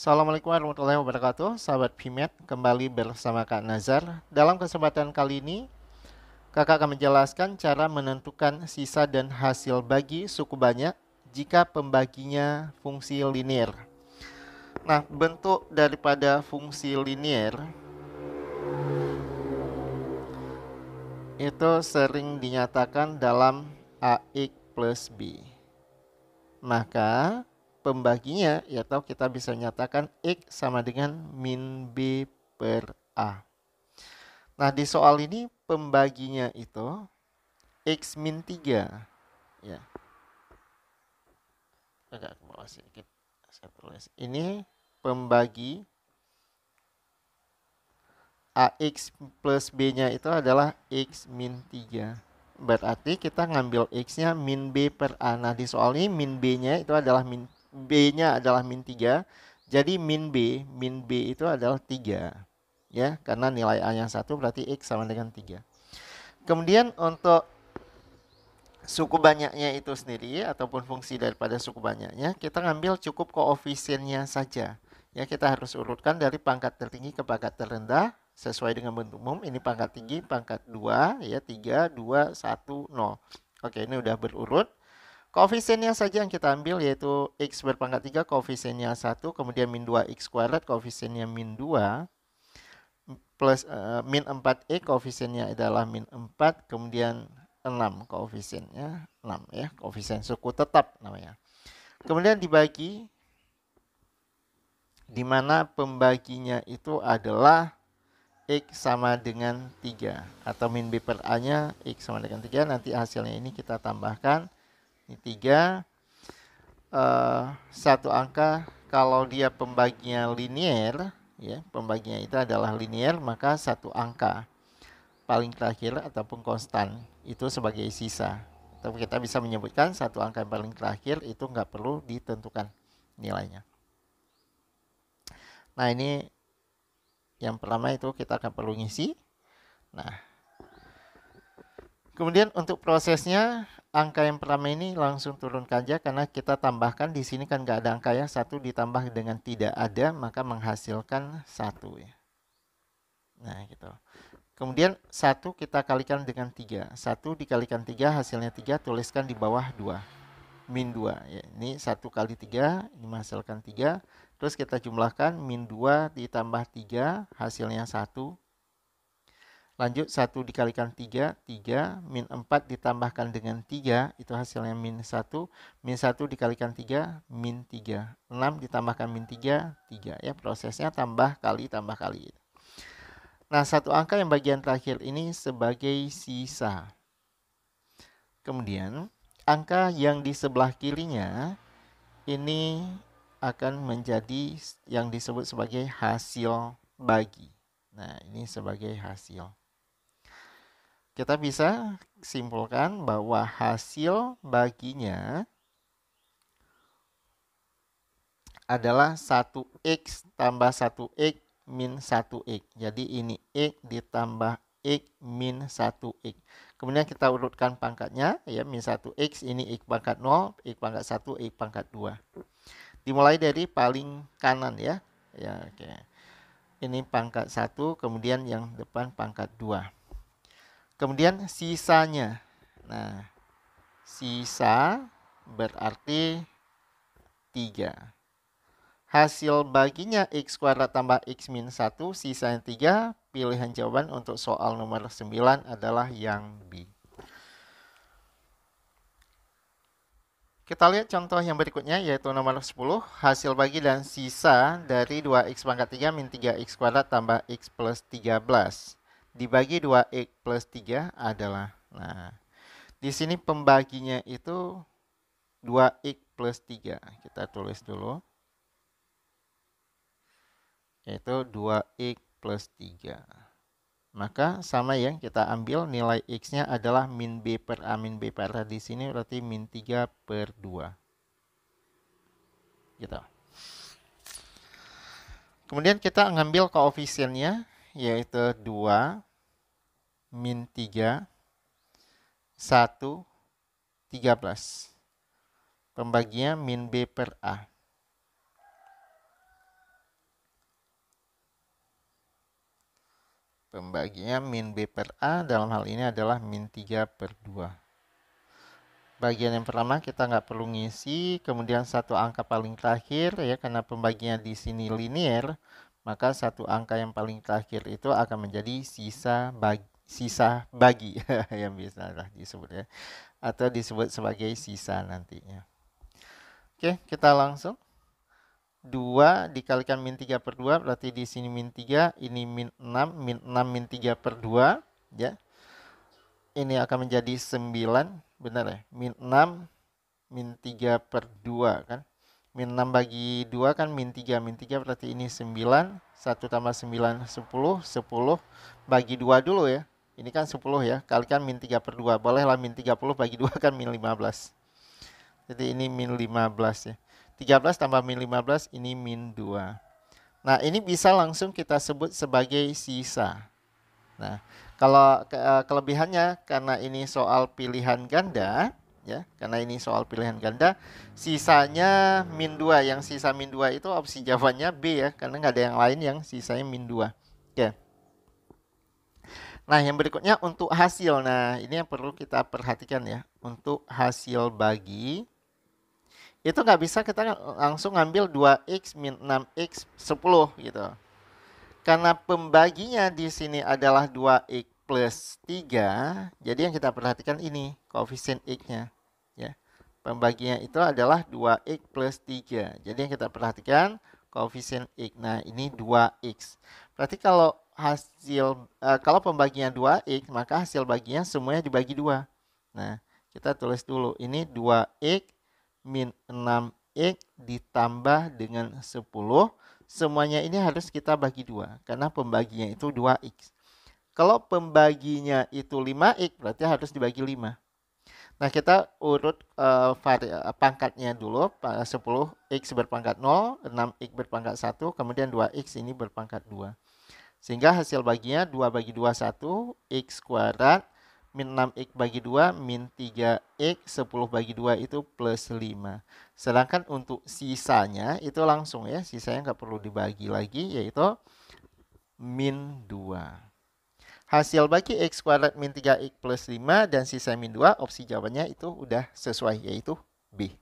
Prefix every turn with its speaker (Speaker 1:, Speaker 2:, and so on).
Speaker 1: Assalamualaikum warahmatullahi wabarakatuh, sahabat PMET, kembali bersama Kak Nazar. Dalam kesempatan kali ini, Kakak akan menjelaskan cara menentukan sisa dan hasil bagi suku banyak jika pembaginya fungsi linier. Nah, bentuk daripada fungsi linier itu sering dinyatakan dalam AX plus B. Maka pembaginya, atau kita bisa nyatakan X sama dengan min B per A. Nah, di soal ini pembaginya itu X min 3. Ya, agak ke bawah sedikit. Saya tulis. Ini pembagi AX plus B-nya itu adalah X min 3. Berarti kita ngambil X-nya min B per A. Nah, di soal ini min B-nya itu adalah B-nya adalah min 3. Jadi min B itu adalah 3. Ya, karena nilai A yang 1 berarti X sama dengan 3. Kemudian untuk suku banyaknya itu sendiri ataupun fungsi daripada suku banyaknya, kita ngambil cukup koefisiennya saja. Ya, kita harus urutkan dari pangkat tertinggi ke pangkat terendah sesuai dengan bentuk umum. Ini pangkat tinggi, pangkat 2, ya 3, 2, 1, 0. Oke, ini udah berurut. Koefisiennya saja yang kita ambil yaitu X berpangkat 3, koefisiennya 1, kemudian min 2X kuadrat, koefisiennya min 2, plus min 4E, koefisiennya adalah min 4, kemudian 6, koefisiennya 6 ya, koefisien suku tetap namanya. Kemudian dibagi, di mana pembaginya itu adalah X sama dengan 3 atau min B per A nya X sama dengan 3. Nanti hasilnya ini kita tambahkan ini 3, satu angka. Kalau dia pembaginya linier, ya pembaginya itu adalah linier, maka satu angka paling terakhir ataupun konstan itu sebagai sisa. Tapi kita bisa menyebutkan satu angka yang paling terakhir itu nggak perlu ditentukan nilainya. Nah, ini yang pertama itu kita akan perlu ngisi. Nah, kemudian untuk prosesnya, angka yang pertama ini langsung turunkan aja karena kita tambahkan di sini kan nggak ada angka ya. 1 ditambah dengan tidak ada maka menghasilkan 1 ya. Nah, gitu. Kemudian 1 kita kalikan dengan 3. 1 dikalikan 3 hasilnya 3, tuliskan di bawah 2. Min 2 ya. Ini 1 kali 3 ini menghasilkan 3. Terus kita jumlahkan min 2 ditambah 3 hasilnya 1. Lanjut 1 dikalikan 3, 3. Min 4 ditambahkan dengan 3 itu hasilnya min 1. Min 1 dikalikan 3, min 3. 6 ditambahkan min 3, 3 ya. Prosesnya tambah kali tambah kali. Nah, satu angka yang bagian terakhir ini sebagai sisa. Kemudian, angka yang di sebelah kirinya ini akan menjadi yang disebut sebagai hasil bagi. Nah, ini sebagai hasil. Kita bisa simpulkan bahwa hasil baginya adalah 1X tambah 1X min 1X. Jadi ini X ditambah X min 1X. Kemudian kita urutkan pangkatnya ya, min 1X ini X pangkat 0, X pangkat 1, X pangkat 2. Dimulai dari paling kanan ya. Ya, oke. Ini pangkat 1, kemudian yang depan pangkat 2. Kemudian sisanya. Nah, sisa berarti 3. Hasil baginya X kuadrat tambah X min 1, sisanya 3. Pilihan jawaban untuk soal nomor 9 adalah yang B. Kita lihat contoh yang berikutnya yaitu nomor 10. Hasil bagi dan sisa dari 2X pangkat 3 min 3X kuadrat tambah X plus 13. Dibagi 2X plus 3 adalah, nah, di sini pembaginya itu 2X plus 3. Kita tulis dulu. Yaitu 2X plus 3. Maka sama yang kita ambil nilai X-nya adalah min B per A. Min B per A di sini berarti min 3 per 2. Gitu. Kemudian kita ngambil koefisiennya yaitu 2, min 3, 1, 13. Pembaginya min B per A. Pembaginya min B per A dalam hal ini adalah min 3 per 2. Bagian yang pertama kita nggak perlu ngisi, kemudian satu angka paling terakhir ya, karena pembaginya di sini linear, maka satu angka yang paling terakhir itu akan menjadi sisa bagi yang bisa lah disebut ya, atau disebut sebagai sisa nantinya. Oke, kita langsung. 2 dikalikan min 3 per 2 berarti di sini min 3, ini min 6, min 6 min 3 per 2 ya. Ini akan menjadi 9, benar ya? Min 6 min 3 per 2 kan. Min 6 bagi 2 kan min 3. Min 3 berarti ini 9. 1 tambah 9, 10. 10 bagi 2 dulu ya. Ini kan 10 ya. Kalikan min 3 per 2. Bolehlah min 30 bagi 2 kan min 15. Jadi ini min 15 ya. 13 tambah min 15 ini min 2. Nah, ini bisa langsung kita sebut sebagai sisa. Nah, kalau kelebihannya karena ini soal pilihan ganda ya, karena ini soal pilihan ganda, sisanya min 2. Yang sisa min 2 itu opsi jawabannya B ya, karena nggak ada yang lain yang sisanya min 2. Oke. Nah, yang berikutnya untuk hasil. Nah, ini yang perlu kita perhatikan ya. Untuk hasil bagi itu nggak bisa kita langsung ngambil 2x min 6x 10 gitu. Karena pembaginya di sini adalah 2x plus 3, jadi yang kita perhatikan ini koefisien x-nya ya. Pembaginya itu adalah 2x plus 3. Jadi yang kita perhatikan koefisien x. Nah, ini 2x. Berarti kalau kalau pembaginya 2x, maka hasil baginya semuanya dibagi 2. Nah, kita tulis dulu ini 2x min 6x ditambah dengan 10. Semuanya ini harus kita bagi 2 karena pembaginya itu 2x. Kalau pembaginya itu 5x berarti harus dibagi 5. Nah, kita urut pangkatnya dulu. 10x berpangkat 0, 6x berpangkat 1, kemudian 2x ini berpangkat 2. Sehingga hasil baginya 2 bagi 2 1, x kuadrat min 6x bagi 2 min 3x, 10 bagi 2 itu plus 5. Sedangkan untuk sisanya itu langsung ya, sisanya nggak perlu dibagi lagi, yaitu min 2. Hasil bagi x kuadrat min 3x plus 5 dan sisa min 2, opsi jawabannya itu udah sesuai, yaitu B.